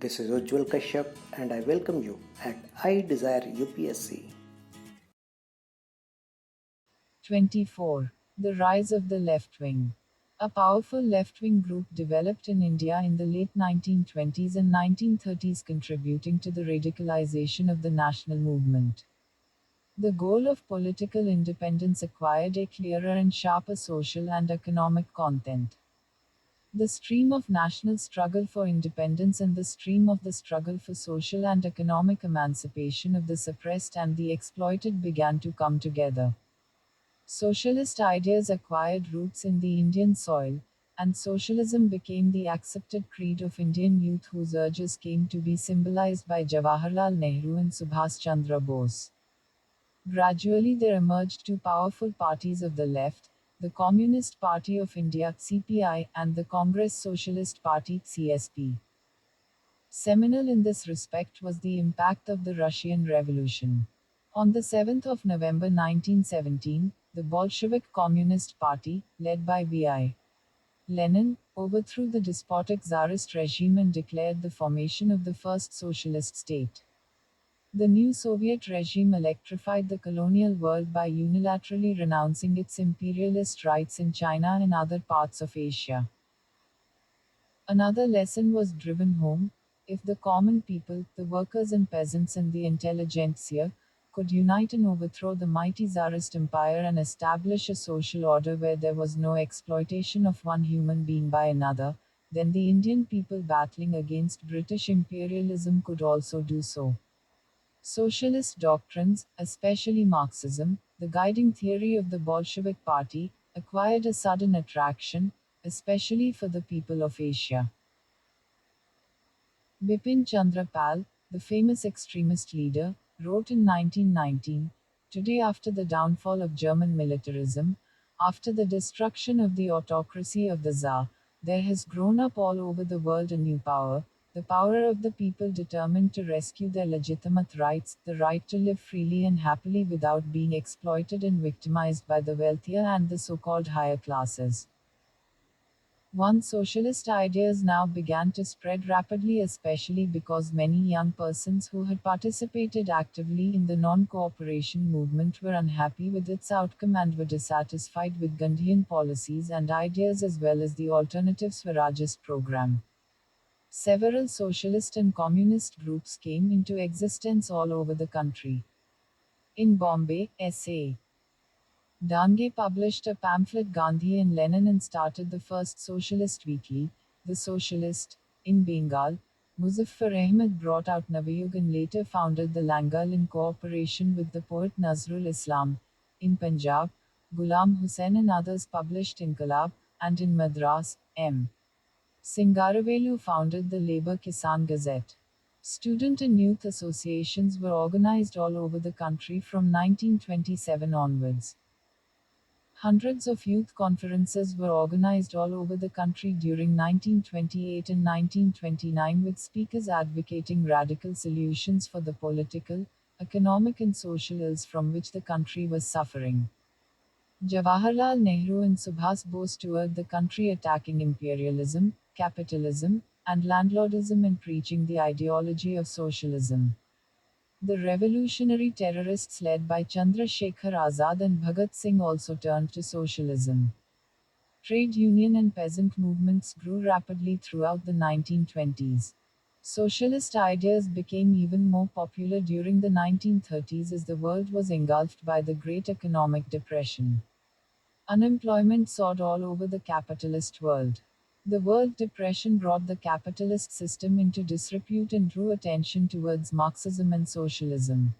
This is Ujjwal Kashyap and I welcome you at I Desire UPSC. 24. The rise of the left wing. A powerful left wing group developed in India in the late 1920s and 1930s, contributing to the radicalization of the national movement. The goal of political independence acquired a clearer and sharper social and economic content. The stream of national struggle for independence and the stream of the struggle for social and economic emancipation of the suppressed and the exploited began to come together. Socialist ideas acquired roots in the Indian soil, and socialism became the accepted creed of Indian youth whose urges came to be symbolized by Jawaharlal Nehru and Subhas Chandra Bose. Gradually there emerged two powerful parties of the left, the Communist Party of India (CPI) and the Congress Socialist Party (CSP). Seminal in this respect was the impact of the Russian Revolution. On the 7th of November 1917, the Bolshevik Communist Party, led by V.I. Lenin, overthrew the despotic Tsarist regime and declared the formation of the first socialist state. The new Soviet regime electrified the colonial world by unilaterally renouncing its imperialist rights in China and other parts of Asia. Another lesson was driven home: if the common people, the workers and peasants and the intelligentsia, could unite and overthrow the mighty Tsarist empire and establish a social order where there was no exploitation of one human being by another, then the Indian people battling against British imperialism could also do so. Socialist doctrines, especially Marxism, the guiding theory of the Bolshevik Party, acquired a sudden attraction, especially for the people of Asia. Bipin Chandra Pal, the famous extremist leader, wrote in 1919, "Today, after the downfall of German militarism, after the destruction of the autocracy of the Tsar, there has grown up all over the world a new power, the power of the people determined to rescue their legitimate rights, the right to live freely and happily without being exploited and victimized by the wealthier and the so-called higher classes." One socialist ideas now began to spread rapidly, especially because many young persons who had participated actively in the non-cooperation movement were unhappy with its outcome and were dissatisfied with Gandhian policies and ideas as well as the Alternative Swarajist program. Several socialist and communist groups came into existence all over the country. In Bombay, S.A. Dange published a pamphlet Gandhi and Lenin and started the first socialist weekly, The Socialist. In Bengal, Muzaffar Ahmed brought out Navayug and later founded the Langal in cooperation with the poet Nazrul Islam. In Punjab, Ghulam Hussain and others published Inqilab, and in Madras, M. Singaravelu founded the Labour Kisan Gazette. Student and youth associations were organized all over the country from 1927 onwards. Hundreds of youth conferences were organized all over the country during 1928 and 1929 with speakers advocating radical solutions for the political, economic and social ills from which the country was suffering. Jawaharlal Nehru and Subhas Bose toured the country attacking imperialism, capitalism, and landlordism and preaching the ideology of socialism. The revolutionary terrorists led by Chandra Shekhar Azad and Bhagat Singh also turned to socialism. Trade union and peasant movements grew rapidly throughout the 1920s. Socialist ideas became even more popular during the 1930s as the world was engulfed by the Great Economic Depression. Unemployment soared all over the capitalist world. The World Depression brought the capitalist system into disrepute and drew attention towards Marxism and socialism.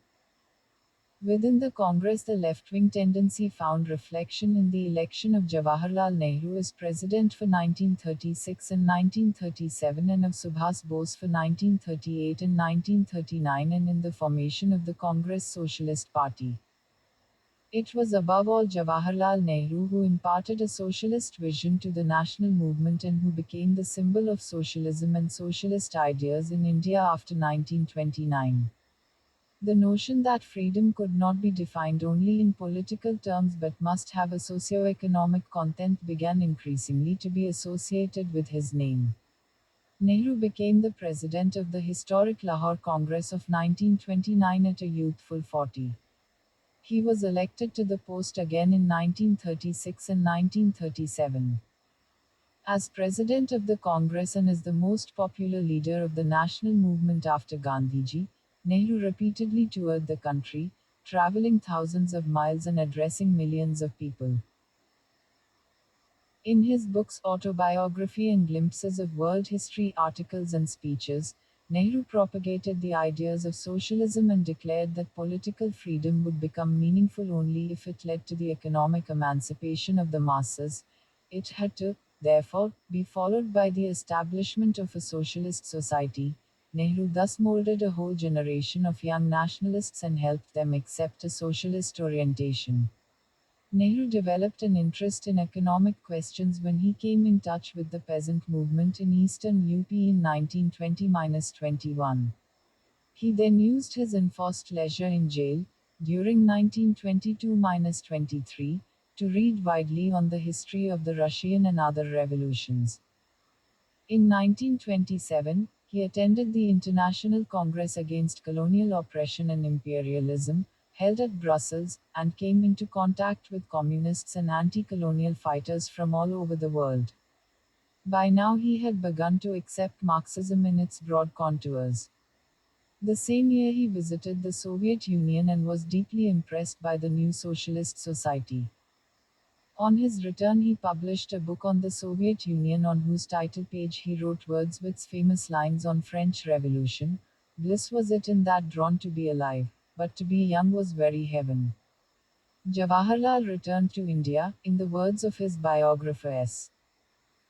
Within the Congress, the left-wing tendency found reflection in the election of Jawaharlal Nehru as president for 1936 and 1937 and of Subhas Bose for 1938 and 1939 and in the formation of the Congress Socialist Party. It was above all Jawaharlal Nehru who imparted a socialist vision to the national movement and who became the symbol of socialism and socialist ideas in India after 1929. The notion that freedom could not be defined only in political terms but must have a socio-economic content began increasingly to be associated with his name. Nehru became the president of the historic Lahore Congress of 1929 at a youthful 40. He was elected to the post again in 1936 and 1937. As president of the Congress and as the most popular leader of the national movement after Gandhiji, Nehru repeatedly toured the country, traveling thousands of miles and addressing millions of people. In his books Autobiography and Glimpses of World History articles and speeches, Nehru propagated the ideas of socialism and declared that political freedom would become meaningful only if it led to the economic emancipation of the masses. It had to, therefore, be followed by the establishment of a socialist society. Nehru thus molded a whole generation of young nationalists and helped them accept a socialist orientation. Nehru developed an interest in economic questions when he came in touch with the peasant movement in eastern UP in 1920-21. He then used his enforced leisure in jail, during 1922-23, to read widely on the history of the Russian and other revolutions. In 1927, he attended the International Congress Against Colonial Oppression and Imperialism, held at Brussels, and came into contact with communists and anti-colonial fighters from all over the world. By now he had begun to accept Marxism in its broad contours. The same year he visited the Soviet Union and was deeply impressed by the new socialist society. On his return, he published a book on the Soviet Union on whose title page he wrote Wordsworth's famous lines on French Revolution. Bliss was it in that drawn to be alive, but to be young was very heaven. Jawaharlal returned to India, in the words of his biographer S.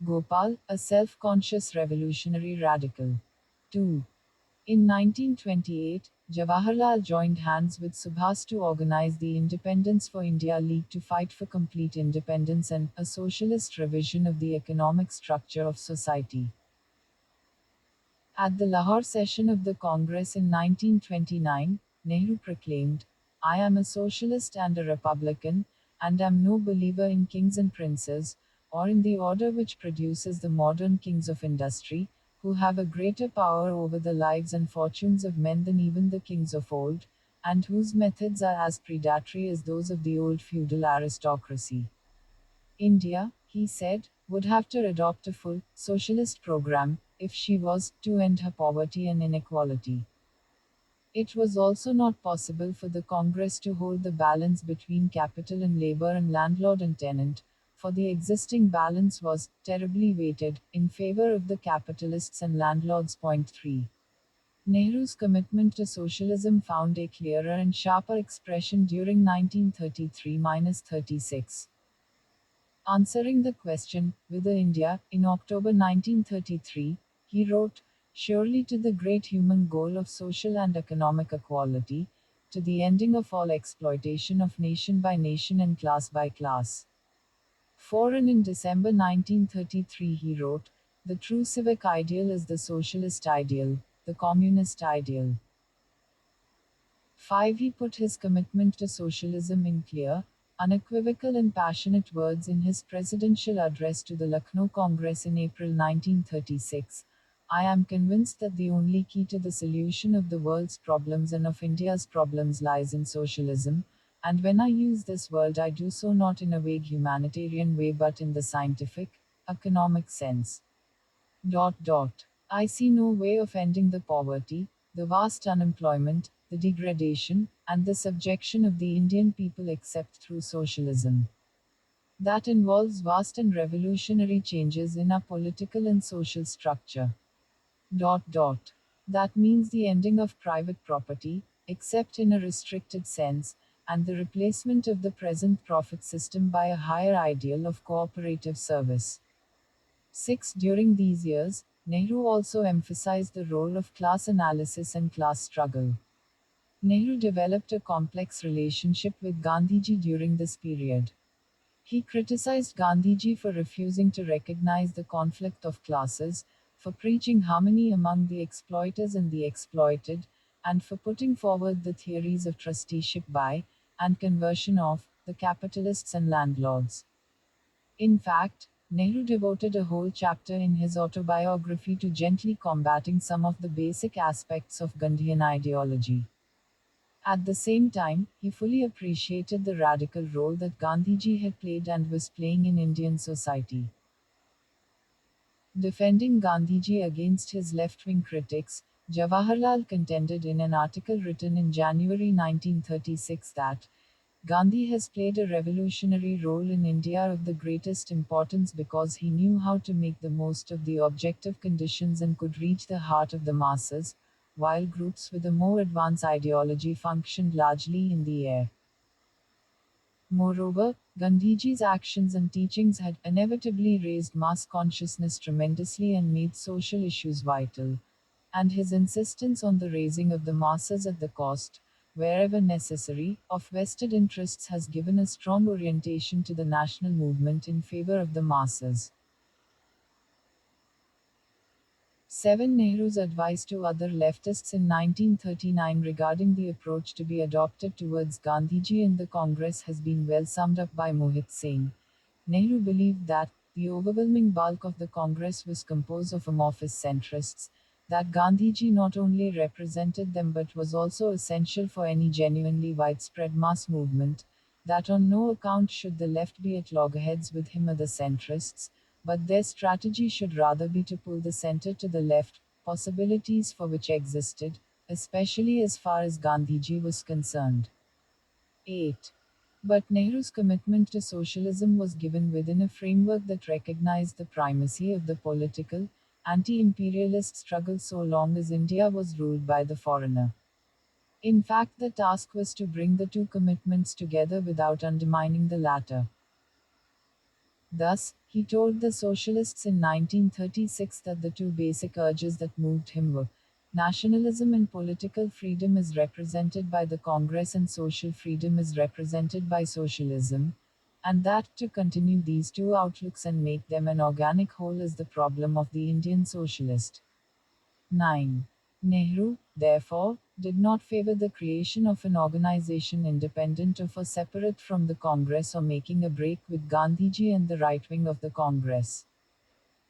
Gopal, a self-conscious revolutionary radical. 2. In 1928, Jawaharlal joined hands with Subhas to organize the Independence for India League to fight for complete independence and a socialist revision of the economic structure of society. At the Lahore session of the Congress in 1929, Nehru proclaimed, I am a socialist and a republican, and am no believer in kings and princes, or in the order which produces the modern kings of industry, who have a greater power over the lives and fortunes of men than even the kings of old, and whose methods are as predatory as those of the old feudal aristocracy. India, he said, would have to adopt a full, socialist program, if she was to end her poverty and inequality. It was also not possible for the Congress to hold the balance between capital and labor and landlord and tenant, for the existing balance was terribly weighted in favor of the capitalists and landlords. Point 3. Nehru's commitment to socialism found a clearer and sharper expression during 1933-36. Answering the question, Whither India, in October 1933, he wrote, Surely to the great human goal of social and economic equality, to the ending of all exploitation of nation by nation and class by class. 4. And in December 1933 he wrote, The true civic ideal is the socialist ideal, the communist ideal. 5. He put his commitment to socialism in clear, unequivocal and passionate words in his presidential address to the Lucknow Congress in April 1936. I am convinced that the only key to the solution of the world's problems and of India's problems lies in socialism, and when I use this word I do so not in a vague humanitarian way but in the scientific, economic sense. I see no way of ending the poverty, the vast unemployment, the degradation, and the subjection of the Indian people except through socialism. That involves vast and revolutionary changes in our political and social structure. That means the ending of private property, except in a restricted sense, and the replacement of the present profit system by a higher ideal of cooperative service. 6. During these years, Nehru also emphasized the role of class analysis and class struggle. Nehru developed a complex relationship with Gandhiji during this period. He criticized Gandhiji for refusing to recognize the conflict of classes, for preaching harmony among the exploiters and the exploited, and for putting forward the theories of trusteeship by, and conversion of, the capitalists and landlords. In fact, Nehru devoted a whole chapter in his autobiography to gently combating some of the basic aspects of Gandhian ideology. At the same time, he fully appreciated the radical role that Gandhiji had played and was playing in Indian society. Defending Gandhiji against his left-wing critics, Jawaharlal contended in an article written in January 1936 that Gandhi has played a revolutionary role in India of the greatest importance because he knew how to make the most of the objective conditions and could reach the heart of the masses, while groups with a more advanced ideology functioned largely in the air. Moreover, Gandhiji's actions and teachings had inevitably raised mass consciousness tremendously and made social issues vital. And his insistence on the raising of the masses at the cost, wherever necessary, of vested interests has given a strong orientation to the national movement in favor of the masses. 7. Nehru's advice to other leftists in 1939 regarding the approach to be adopted towards Gandhiji in the Congress has been well summed up by Mohit saying, Nehru believed that the overwhelming bulk of the Congress was composed of amorphous centrists, that Gandhiji not only represented them but was also essential for any genuinely widespread mass movement, that on no account should the left be at loggerheads with him or the centrists, but their strategy should rather be to pull the center to the left, possibilities for which existed, especially as far as Gandhiji was concerned. 8. But Nehru's commitment to socialism was given within a framework that recognized the primacy of the political, anti-imperialist struggle so long as India was ruled by the foreigner. In fact, the task was to bring the two commitments together without undermining the latter. Thus, he told the socialists in 1936 that the two basic urges that moved him were nationalism and political freedom is represented by the Congress and social freedom is represented by socialism, and that to continue these two outlooks and make them an organic whole is the problem of the Indian socialist. 9. Nehru, therefore, did not favor the creation of an organization independent of or separate from the Congress or making a break with Gandhiji and the right wing of the Congress.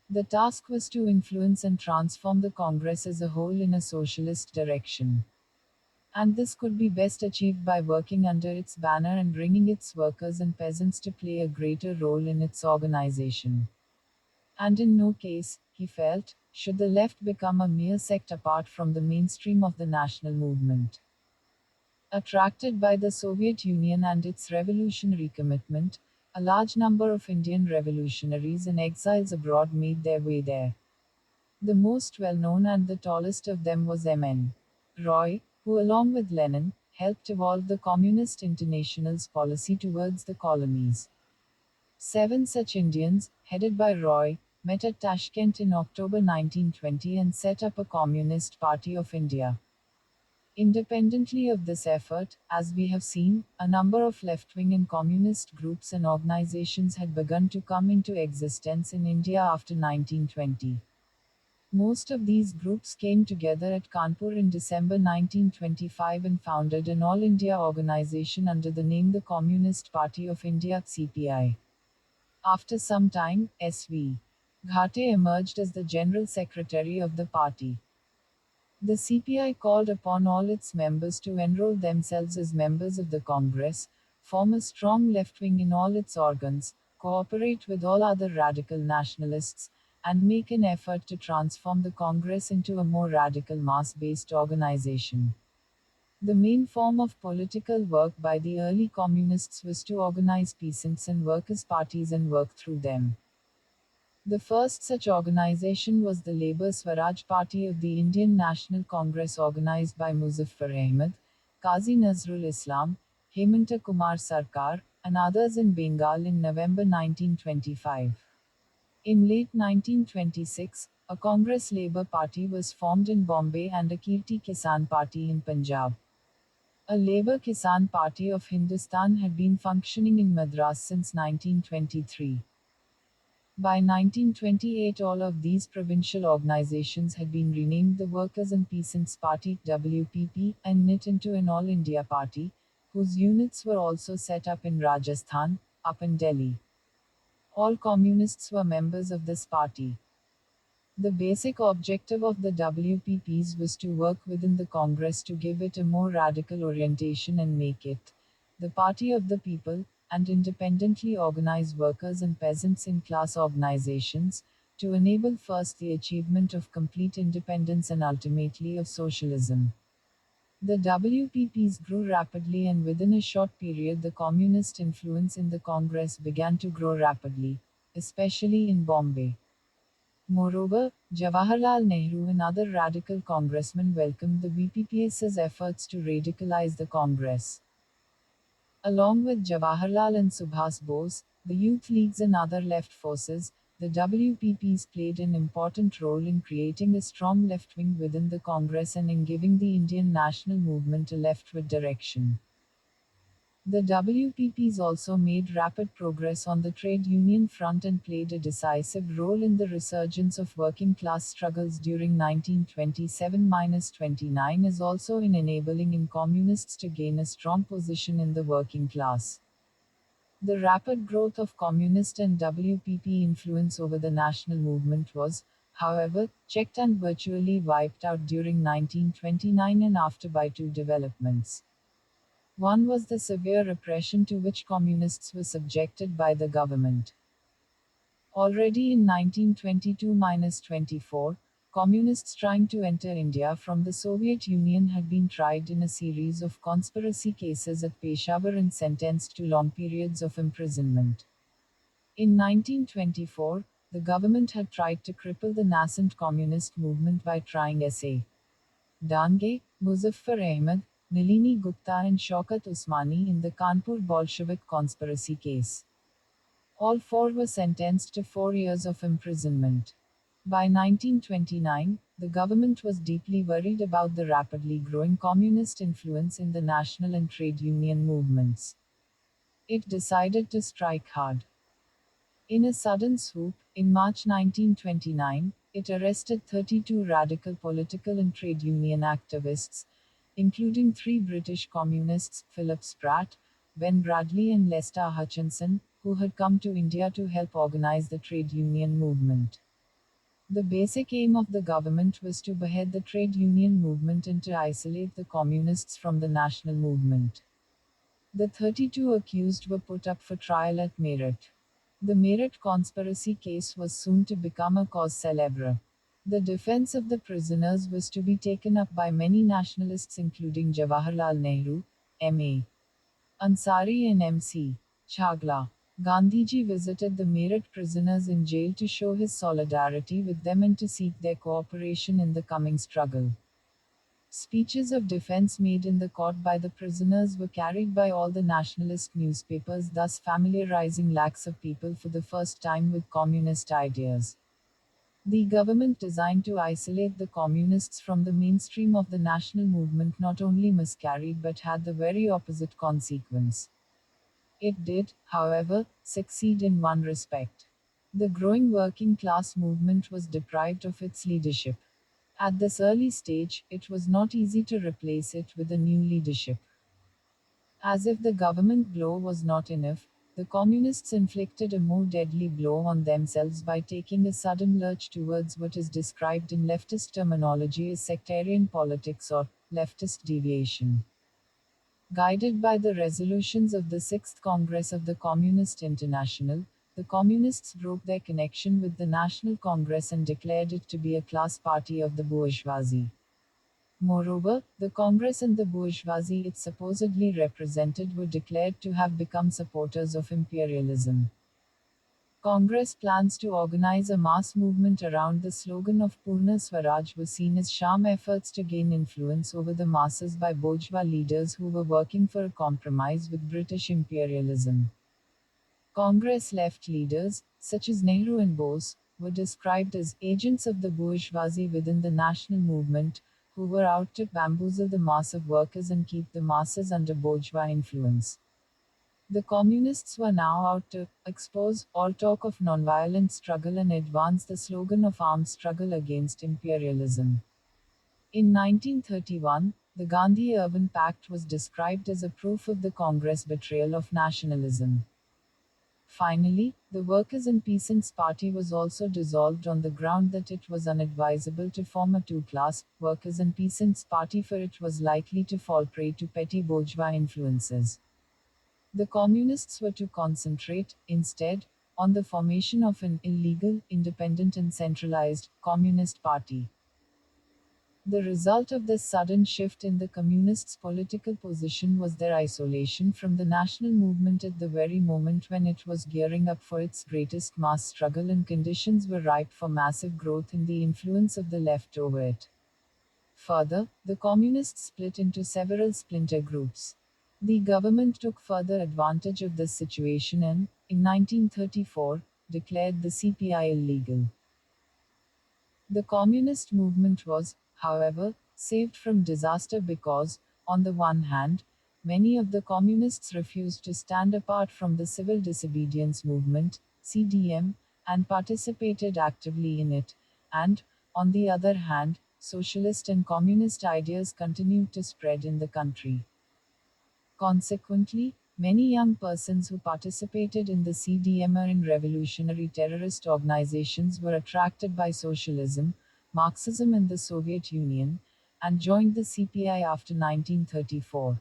The task was to influence and transform the Congress as a whole in a socialist direction. And this could be best achieved by working under its banner and bringing its workers and peasants to play a greater role in its organization. And in no case, he felt, should the left become a mere sect apart from the mainstream of the national movement. Attracted by the Soviet Union and its revolutionary commitment, a large number of Indian revolutionaries and exiles abroad made their way there. The most well known and the tallest of them was M.N. Roy, who, along with Lenin, helped evolve the Communist International's policy towards the colonies. 7 such Indians, headed by Roy, met at Tashkent in October 1920 and set up a Communist Party of India. Independently of this effort, as we have seen, a number of left-wing and communist groups and organizations had begun to come into existence in India after 1920. Most of these groups came together at Kanpur in December 1925 and founded an All India organization under the name the Communist Party of India (CPI). After some time, S.V. Ghate emerged as the General Secretary of the party. The CPI called upon all its members to enroll themselves as members of the Congress, form a strong left wing in all its organs, cooperate with all other radical nationalists, and make an effort to transform the Congress into a more radical mass-based organization. The main form of political work by the early communists was to organize peasants and workers' parties and work through them. The first such organization was the Labour Swaraj Party of the Indian National Congress organized by Muzaffar Ahmed, Qazi Nazrul Islam, Hemanta Kumar Sarkar, and others in Bengal in November 1925. In late 1926, a Congress Labour Party was formed in Bombay and a Kirti Kisan Party in Punjab. A Labour Kisan Party of Hindustan had been functioning in Madras since 1923. By 1928, all of these provincial organizations had been renamed the Workers' and Peasants' Party (WPP) and knit into an All India Party, whose units were also set up in Rajasthan, up in Delhi. All communists were members of this party. The basic objective of the WPPs was to work within the Congress to give it a more radical orientation and make it the party of the people, and independently organize workers and peasants in class organizations, to enable first the achievement of complete independence and ultimately of socialism. The WPPs grew rapidly, and within a short period, the communist influence in the Congress began to grow rapidly, especially in Bombay. Moreover, Jawaharlal Nehru and other radical congressmen welcomed the WPPS's efforts to radicalize the Congress. Along with Jawaharlal and Subhas Bose, the youth leagues and other left forces, the WPPs played an important role in creating a strong left wing within the Congress and in giving the Indian national movement a leftward direction. The WPPs also made rapid progress on the trade union front and played a decisive role in the resurgence of working class struggles during 1927-29, as also in enabling in communists to gain a strong position in the working class. The rapid growth of communist and WPP influence over the national movement was, however, checked and virtually wiped out during 1929 and after by two developments. One was the severe repression to which communists were subjected by the government. Already in 1922-24, communists trying to enter India from the Soviet Union had been tried in a series of conspiracy cases at Peshawar and sentenced to long periods of imprisonment. In 1924, the government had tried to cripple the nascent communist movement by trying S.A. Dange, Muzaffar Ahmed, Nalini Gupta and Shaukat Usmani in the Kanpur Bolshevik conspiracy case. All four were sentenced to 4 years of imprisonment. By 1929, the government was deeply worried about the rapidly growing communist influence in the national and trade union movements. It decided to strike hard. In a sudden swoop, in March 1929, it arrested 32 radical political and trade union activists, including 3 British communists, Philip Spratt, Ben Bradley and Lester Hutchinson, who had come to India to help organize the trade union movement. The basic aim of the government was to behead the trade union movement and to isolate the communists from the national movement. The 32 accused were put up for trial at Meerut. The Meerut conspiracy case was soon to become a cause célèbre. The defense of the prisoners was to be taken up by many nationalists including Jawaharlal Nehru, M.A. Ansari and M.C. Chagla. Gandhiji visited the Meerut prisoners in jail to show his solidarity with them and to seek their cooperation in the coming struggle. Speeches of defense made in the court by the prisoners were carried by all the nationalist newspapers, thus familiarizing lakhs of people for the first time with communist ideas. The government designed to isolate the communists from the mainstream of the national movement not only miscarried but had the very opposite consequence. It did, however, succeed in one respect. The growing working class movement was deprived of its leadership. At this early stage, it was not easy to replace it with a new leadership. As if the government blow was not enough, the communists inflicted a more deadly blow on themselves by taking a sudden lurch towards what is described in leftist terminology as sectarian politics or leftist deviation. Guided by the resolutions of the Sixth Congress of the Communist International, the Communists broke their connection with the National Congress and declared it to be a class party of the bourgeoisie. Moreover, the Congress and the bourgeoisie it supposedly represented were declared to have become supporters of imperialism. Congress plans to organize a mass movement around the slogan of Purna Swaraj were seen as sham efforts to gain influence over the masses by bourgeois leaders who were working for a compromise with British imperialism. Congress left leaders, such as Nehru and Bose, were described as agents of the bourgeoisie within the national movement, who were out to bamboozle the mass of workers and keep the masses under bourgeois influence. The communists were now out to expose all talk of nonviolent struggle and advance the slogan of armed struggle against imperialism. In 1931, the Gandhi-Urban Pact was described as a proof of the Congress betrayal of nationalism. Finally, the Workers' and Peasants' Party was also dissolved on the ground that it was unadvisable to form a two-class Workers' and Peasants' Party, for it was likely to fall prey to petty bourgeois influences. The Communists were to concentrate, instead, on the formation of an illegal, independent and centralized Communist Party. The result of this sudden shift in the Communists' political position was their isolation from the national movement at the very moment when it was gearing up for its greatest mass struggle and conditions were ripe for massive growth in the influence of the left over it. Further, the Communists split into several splinter groups. The government took further advantage of this situation and, in 1934, declared the CPI illegal. The communist movement was, however, saved from disaster because, on the one hand, many of the communists refused to stand apart from the civil disobedience movement, CDM, and participated actively in it, and, on the other hand, socialist and communist ideas continued to spread in the country. Consequently, many young persons who participated in the CDM or in revolutionary terrorist organizations were attracted by socialism, Marxism, and the Soviet Union, and joined the CPI after 1934.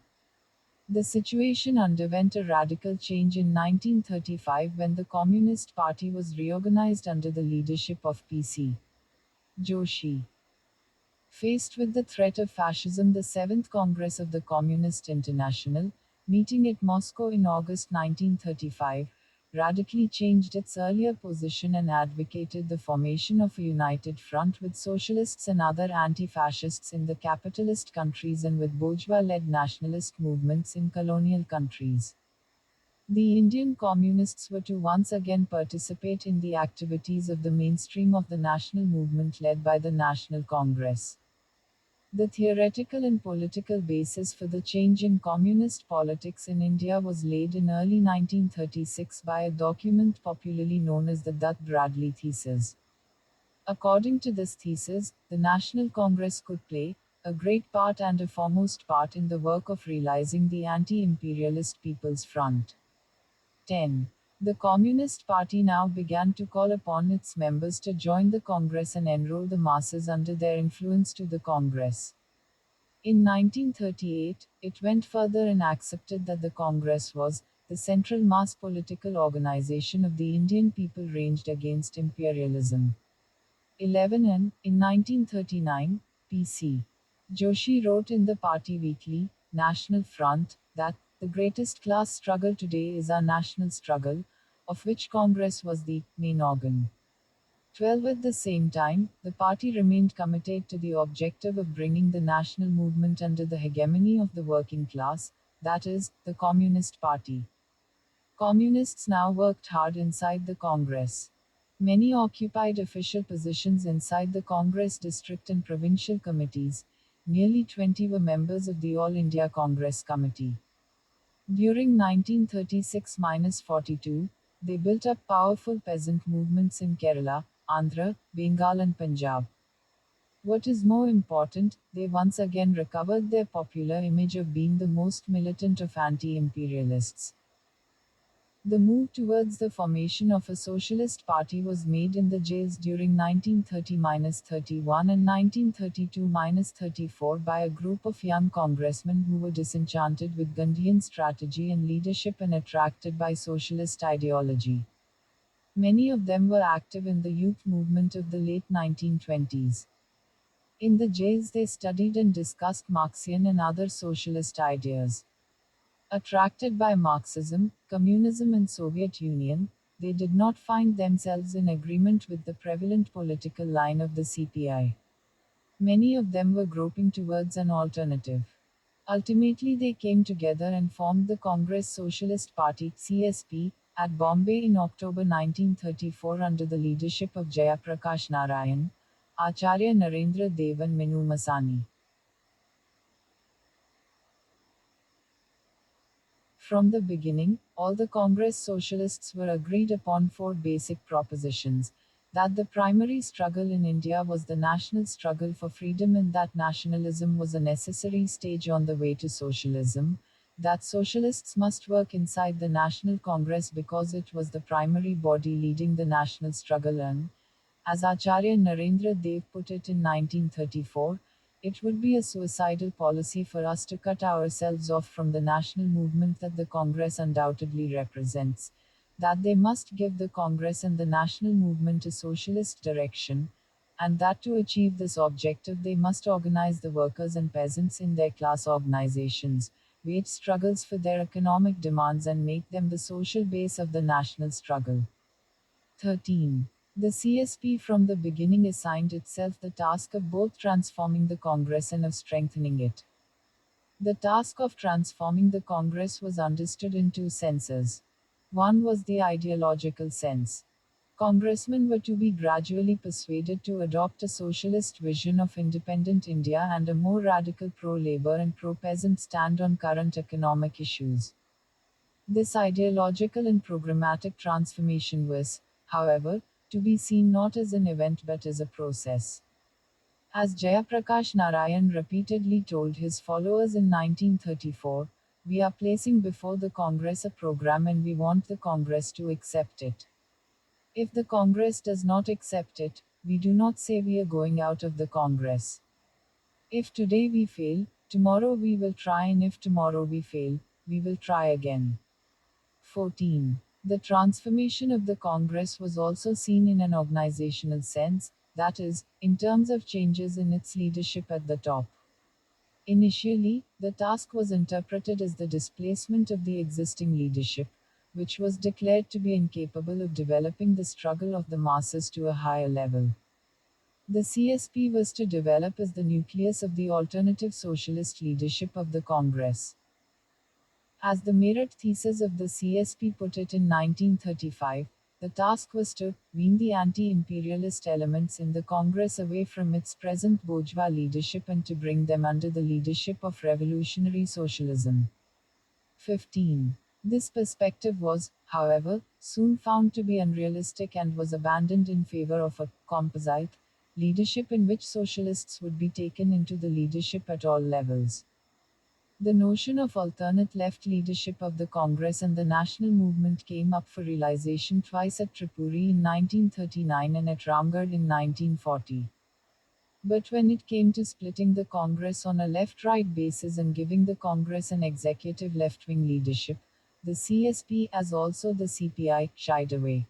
The situation underwent a radical change in 1935 when the Communist Party was reorganized under the leadership of P.C. Joshi. Faced with the threat of fascism, the Seventh Congress of the Communist International, meeting at Moscow in August 1935, radically changed its earlier position and advocated the formation of a united front with socialists and other anti-fascists in the capitalist countries and with bourgeois-led nationalist movements in colonial countries. The Indian Communists were to once again participate in the activities of the mainstream of the national movement led by the National Congress. The theoretical and political basis for the change in communist politics in India was laid in early 1936 by a document popularly known as the Dutt-Bradley thesis. According to this thesis, the National Congress could play a great part and a foremost part in the work of realizing the anti-imperialist People's Front. 10. The Communist Party now began to call upon its members to join the Congress and enroll the masses under their influence to the Congress. In 1938, it went further and accepted that the Congress was the central mass political organization of the Indian people ranged against imperialism. 11 and, in 1939, P.C. Joshi wrote in the party weekly, National Front, that the greatest class struggle today is our national struggle, of which Congress was the main organ. 12. At the same time, the party remained committed to the objective of bringing the national movement under the hegemony of the working class, that is, the Communist Party. Communists now worked hard inside the Congress. Many occupied official positions inside the Congress district and provincial committees. Nearly 20 were members of the All India Congress Committee. During 1936-42, they built up powerful peasant movements in Kerala, Andhra, Bengal and Punjab. What is more important, they once again recovered their popular image of being the most militant of anti-imperialists. The move towards the formation of a socialist party was made in the jails during 1930-31 and 1932-34 by a group of young congressmen who were disenchanted with Gandhian strategy and leadership and attracted by socialist ideology. Many of them were active in the youth movement of the late 1920s. In the jails they studied and discussed Marxian and other socialist ideas. Attracted by Marxism, Communism and Soviet Union, they did not find themselves in agreement with the prevalent political line of the CPI. Many of them were groping towards an alternative. Ultimately they came together and formed the Congress Socialist Party (CSP) at Bombay in October 1934 under the leadership of Jayaprakash Narayan, Acharya Narendra Dev and Minu Masani. From the beginning, all the Congress socialists were agreed upon four basic propositions: that the primary struggle in India was the national struggle for freedom and that nationalism was a necessary stage on the way to socialism, that socialists must work inside the National Congress because it was the primary body leading the national struggle and, as Acharya Narendra Dev put it in 1934, it would be a suicidal policy for us to cut ourselves off from the national movement that the Congress undoubtedly represents, that they must give the Congress and the national movement a socialist direction, and that to achieve this objective they must organize the workers and peasants in their class organizations, wage struggles for their economic demands and make them the social base of the national struggle. 13. The CSP from the beginning assigned itself the task of both transforming the Congress and of strengthening it. The task of transforming the Congress was understood in two senses. One was the ideological sense. Congressmen were to be gradually persuaded to adopt a socialist vision of independent India and a more radical pro labor and pro peasant stand on current economic issues. This ideological and programmatic transformation was, however, to be seen not as an event but as a process. As Jayaprakash Narayan repeatedly told his followers in 1934, we are placing before the Congress a program and we want the Congress to accept it. If the Congress does not accept it, we do not say we are going out of the Congress. If today we fail, tomorrow we will try, and if tomorrow we fail, we will try again. 14. The transformation of the Congress was also seen in an organizational sense, that is, in terms of changes in its leadership at the top. Initially, the task was interpreted as the displacement of the existing leadership, which was declared to be incapable of developing the struggle of the masses to a higher level. The CSP was to develop as the nucleus of the alternative socialist leadership of the Congress. As the Meerut thesis of the CSP put it in 1935, the task was to wean the anti-imperialist elements in the Congress away from its present bourgeois leadership and to bring them under the leadership of revolutionary socialism. 15. This perspective was, however, soon found to be unrealistic and was abandoned in favor of a composite leadership in which socialists would be taken into the leadership at all levels. The notion of alternate left leadership of the Congress and the national movement came up for realization twice at Tripuri in 1939 and at Ramgarh in 1940. But when it came to splitting the Congress on a left right basis and giving the Congress an executive left wing leadership, the CSP, as also the CPI, shied away.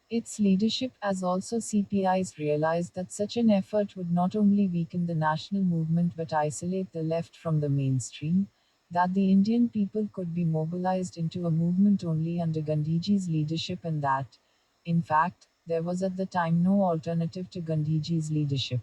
Its leadership, as also CPI's, realized that such an effort would not only weaken the national movement but isolate the left from the mainstream, that the Indian people could be mobilized into a movement only under Gandhiji's leadership, and that, in fact, there was at the time no alternative to Gandhiji's leadership.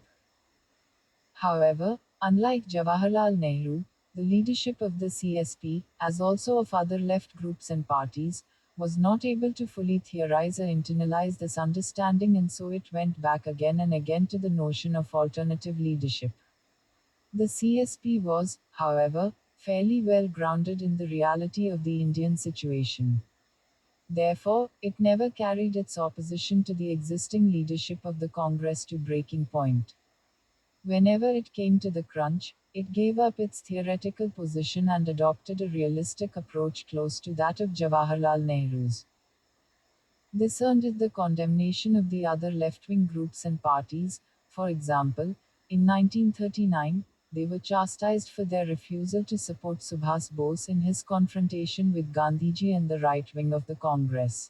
However, unlike Jawaharlal Nehru, the leadership of the CSP, as also of other left groups and parties, was not able to fully theorize or internalize this understanding, and so it went back again and again to the notion of alternative leadership. The CSP was, however, fairly well grounded in the reality of the Indian situation. Therefore, it never carried its opposition to the existing leadership of the Congress to breaking point. Whenever it came to the crunch, it gave up its theoretical position and adopted a realistic approach close to that of Jawaharlal Nehru's. This earned it the condemnation of the other left wing groups and parties. For example, in 1939, they were chastised for their refusal to support Subhas Bose in his confrontation with Gandhiji and the right wing of the Congress.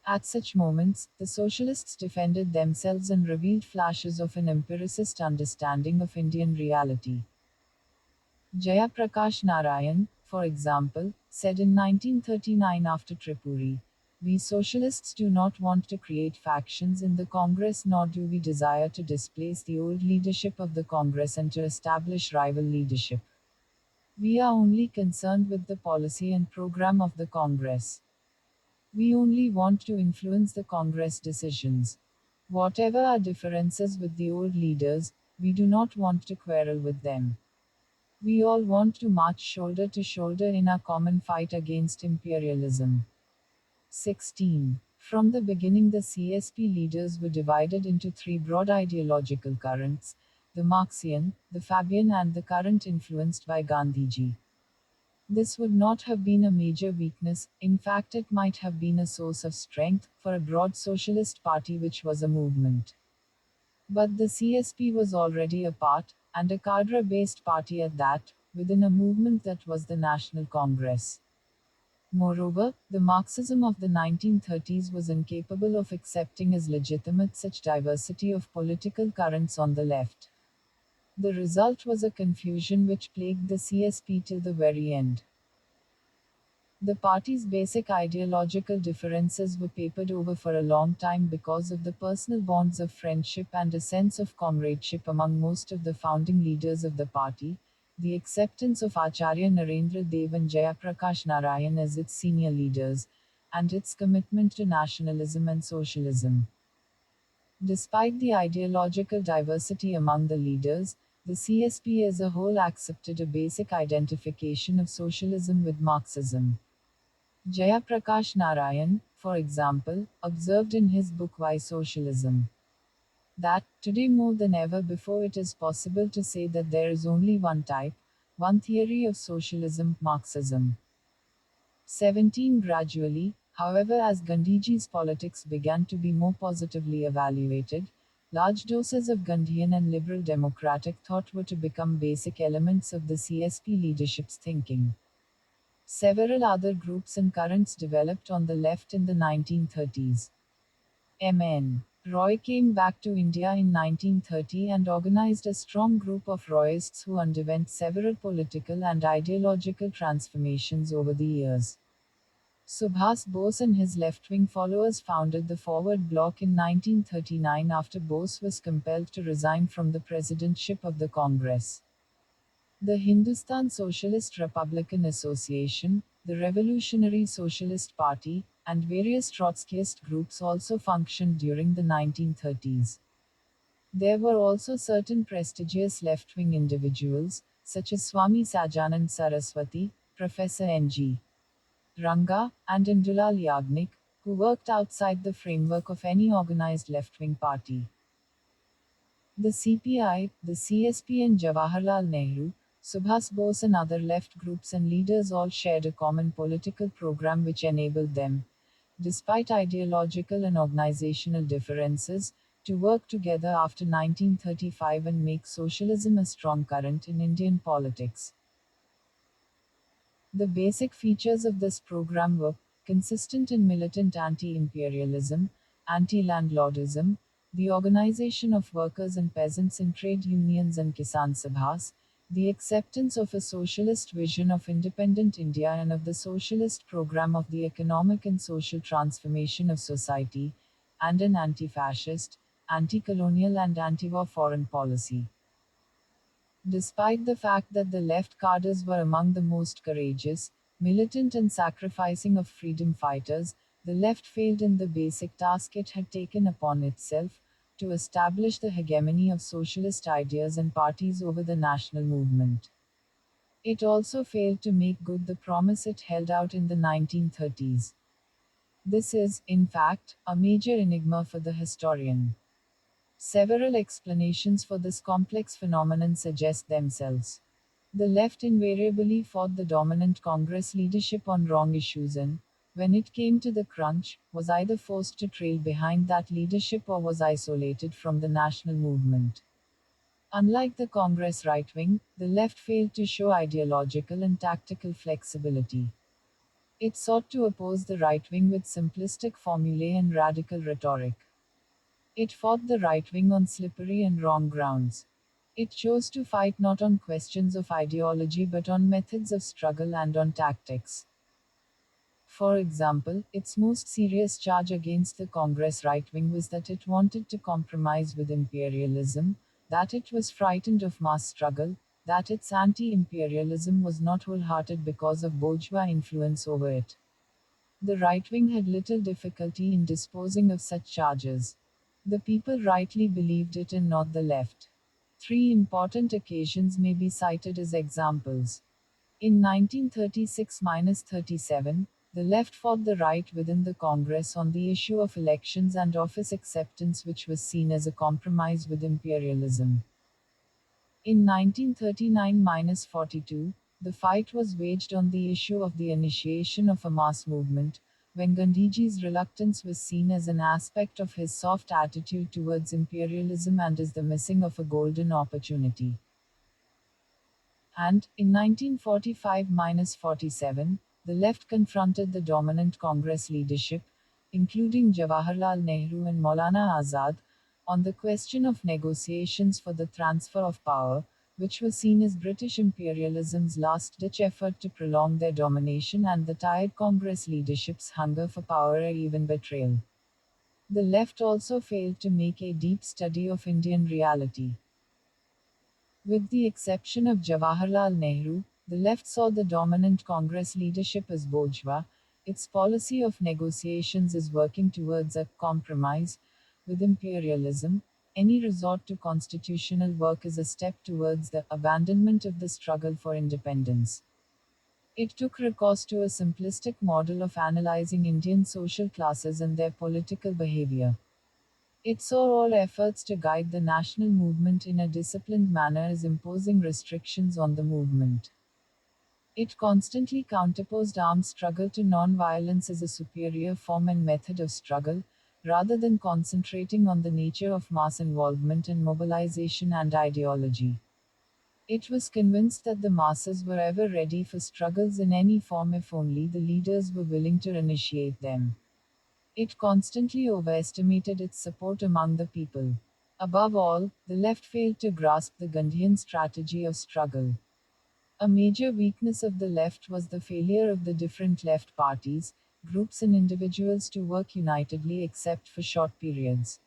At such moments, the socialists defended themselves and revealed flashes of an empiricist understanding of Indian reality. Jayaprakash Narayan, for example, said in 1939 after Tripuri, "We socialists do not want to create factions in the Congress, nor do we desire to displace the old leadership of the Congress and to establish rival leadership. We are only concerned with the policy and program of the Congress. We only want to influence the Congress decisions. Whatever our differences with the old leaders, we do not want to quarrel with them. We all want to march shoulder to shoulder in our common fight against imperialism." 16. From the beginning, the CSP leaders were divided into three broad ideological currents: the Marxian, the Fabian, and the current influenced by Gandhiji. This would not have been a major weakness, in fact, it might have been a source of strength for a broad socialist party which was a movement. But the CSP was already a part, and a cadre based party at that, within a movement that was the National Congress. Moreover, the Marxism of the 1930s was incapable of accepting as legitimate such diversity of political currents on the left. The result was a confusion which plagued the CSP till the very end. The party's basic ideological differences were papered over for a long time because of the personal bonds of friendship and a sense of comradeship among most of the founding leaders of the party, the acceptance of Acharya Narendra Dev and Jayaprakash Narayan as its senior leaders, and its commitment to nationalism and socialism. Despite the ideological diversity among the leaders, the CSP as a whole accepted a basic identification of socialism with Marxism. Jayaprakash Narayan, for example, observed in his book Why Socialism? That, today more than ever before, it is possible to say that there is only one type, one theory of socialism, Marxism. 17 Gradually, however, as Gandhiji's politics began to be more positively evaluated, large doses of Gandhian and liberal democratic thought were to become basic elements of the CSP leadership's thinking. Several other groups and currents developed on the left in the 1930s. M.N. Roy came back to India in 1930 and organized a strong group of Royists who underwent several political and ideological transformations over the years. Subhas Bose and his left-wing followers founded the Forward Bloc in 1939 after Bose was compelled to resign from the presidentship of the Congress. The Hindustan Socialist Republican Association, the Revolutionary Socialist Party, and various Trotskyist groups also functioned during the 1930s. There were also certain prestigious left-wing individuals, such as Swami Sajanand Saraswati, Professor N.G. Ranga, and Indulal Yagnik, who worked outside the framework of any organized left-wing party. The CPI, the CSP and Jawaharlal Nehru, Subhas Bose and other left groups and leaders all shared a common political program which enabled them, despite ideological and organizational differences, to work together after 1935 and make socialism a strong current in Indian politics. The basic features of this program were consistent and militant anti-imperialism, anti-landlordism, the organization of workers and peasants in trade unions and Kisan Sabhas, the acceptance of a socialist vision of independent India and of the socialist program of the economic and social transformation of society, and an anti-fascist, anti-colonial and anti-war foreign policy. Despite the fact that the left cadres were among the most courageous, militant and sacrificing of freedom fighters, the left failed in the basic task it had taken upon itself, to establish the hegemony of socialist ideas and parties over the national movement. It also failed to make good the promise it held out in the 1930s. This is, in fact, a major enigma for the historian. Several explanations for this complex phenomenon suggest themselves. The left invariably fought the dominant Congress leadership on wrong issues and, when it came to the crunch, was either forced to trail behind that leadership or was isolated from the national movement. Unlike the Congress right wing, the left failed to show ideological and tactical flexibility. It sought to oppose the right wing with simplistic formulae and radical rhetoric. It fought the right wing on slippery and wrong grounds. It chose to fight not on questions of ideology but on methods of struggle and on tactics. For example, its most serious charge against the Congress right wing was that it wanted to compromise with imperialism, that it was frightened of mass struggle, that its anti imperialism was not wholehearted because of bourgeois influence over it. The right wing had little difficulty in disposing of such charges. The people rightly believed it and not the left. Three important occasions may be cited as examples. In 1936-37, the left fought the right within the Congress on the issue of elections and office acceptance, which was seen as a compromise with imperialism. In 1939-42, The fight was waged on the issue of the initiation of a mass movement, when Gandhiji's reluctance was seen as an aspect of his soft attitude towards imperialism and as the missing of a golden opportunity. And, in 1945-47, the left confronted the dominant Congress leadership, including Jawaharlal Nehru and Maulana Azad, on the question of negotiations for the transfer of power, which was seen as British imperialism's last-ditch effort to prolong their domination and the tired Congress leadership's hunger for power or even betrayal. The left also failed to make a deep study of Indian reality. With the exception of Jawaharlal Nehru, the left saw the dominant Congress leadership as bourgeois. Its policy of negotiations is working towards a compromise with imperialism. Any resort to constitutional work is a step towards the abandonment of the struggle for independence. It took recourse to a simplistic model of analyzing Indian social classes and their political behavior. It saw all efforts to guide the national movement in a disciplined manner as imposing restrictions on the movement. It constantly counterposed armed struggle to non-violence as a superior form and method of struggle, rather than concentrating on the nature of mass involvement and mobilization and ideology. It was convinced that the masses were ever ready for struggles in any form if only the leaders were willing to initiate them. It constantly overestimated its support among the people. Above all, the left failed to grasp the Gandhian strategy of struggle. A major weakness of the left was the failure of the different left parties, groups, and individuals to work unitedly except for short periods.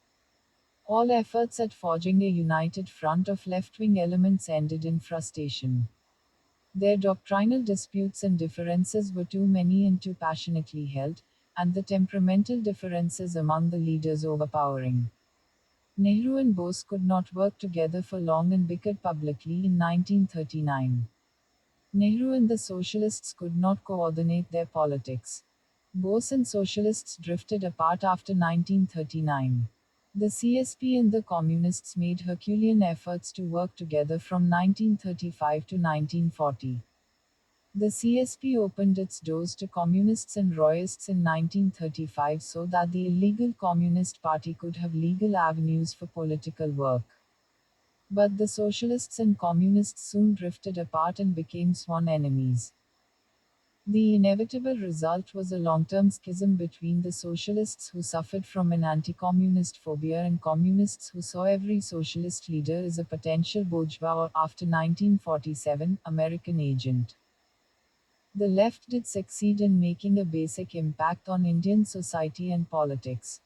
All efforts at forging a united front of left wing elements ended in frustration. Their doctrinal disputes and differences were too many and too passionately held, and the temperamental differences among the leaders overpowering. Nehru and Bose could not work together for long and bickered publicly in 1939. Nehru and the socialists could not coordinate their politics. Bose and socialists drifted apart after 1939. The CSP and the communists made Herculean efforts to work together from 1935 to 1940. The CSP opened its doors to communists and Royists in 1935 so that the illegal Communist Party could have legal avenues for political work. But the socialists and communists soon drifted apart and became sworn enemies. The inevitable result was a long-term schism between the socialists who suffered from an anti-communist phobia and communists who saw every socialist leader as a potential bourgeois or, after 1947, American agent. The left did succeed in making a basic impact on Indian society and politics.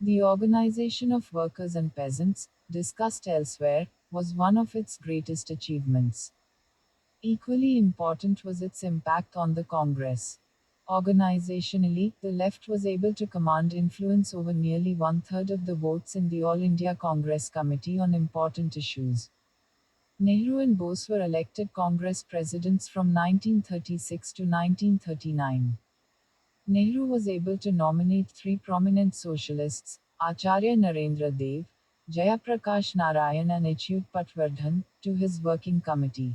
The organization of workers and peasants, discussed elsewhere, was one of its greatest achievements. Equally important was its impact on the Congress. Organizationally, the left was able to command influence over nearly one-third of the votes in the All India Congress Committee on important issues. Nehru and Bose were elected Congress presidents from 1936 to 1939. Nehru was able to nominate three prominent socialists, Acharya Narendra Dev, Jayaprakash Narayan and Achyut Patwardhan, to his working committee.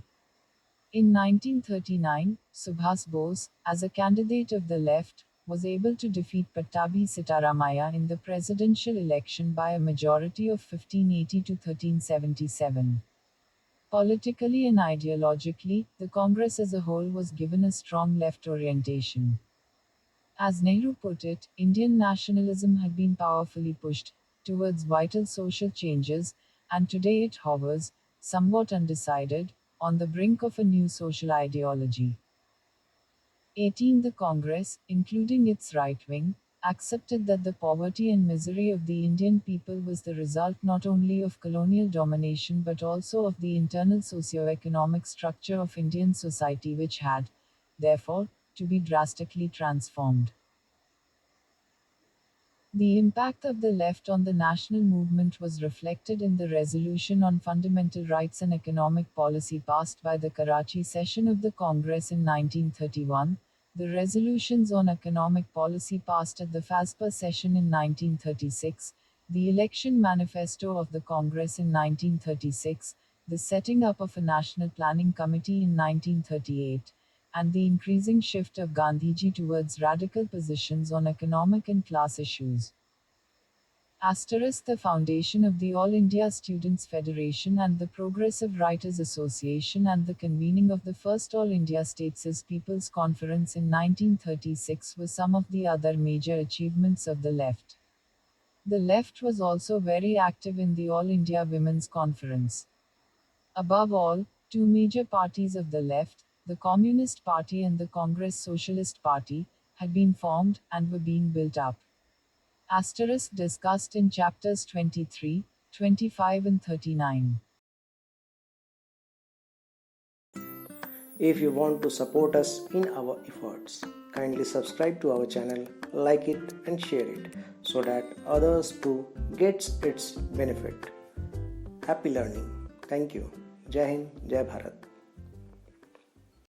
In 1939, Subhas Bose, as a candidate of the left, was able to defeat Pattabhi Sitaramaiah in the presidential election by a majority of 1580 to 1377. Politically and ideologically, the Congress as a whole was given a strong left orientation. As Nehru put it, Indian nationalism had been powerfully pushed towards vital social changes, and today it hovers, somewhat undecided, on the brink of a new social ideology. 18. The Congress, including its right wing, accepted that the poverty and misery of the Indian people was the result not only of colonial domination but also of the internal socio-economic structure of Indian society, which had, therefore, to be drastically transformed. The impact of the left on the national movement was reflected in the Resolution on Fundamental Rights and Economic Policy passed by the Karachi session of the Congress in 1931, the resolutions on economic policy passed at the FASPA session in 1936, the election manifesto of the Congress in 1936, the setting up of a national planning committee in 1938, and the increasing shift of Gandhiji towards radical positions on economic and class issues. The foundation of the All India Students' Federation and the Progressive Writers' Association and the convening of the first All India States's People's Conference in 1936 were some of the other major achievements of the left. The left was also very active in the All India Women's Conference. Above all, two major parties of the left, the Communist Party and the Congress Socialist Party, had been formed and were being built up. Discussed in chapters 23, 25 and 39. If you want to support us in our efforts, kindly subscribe to our channel, like it and share it so that others too gets its benefit. Happy learning. Thank you. Jai Hind, Jai Bharat.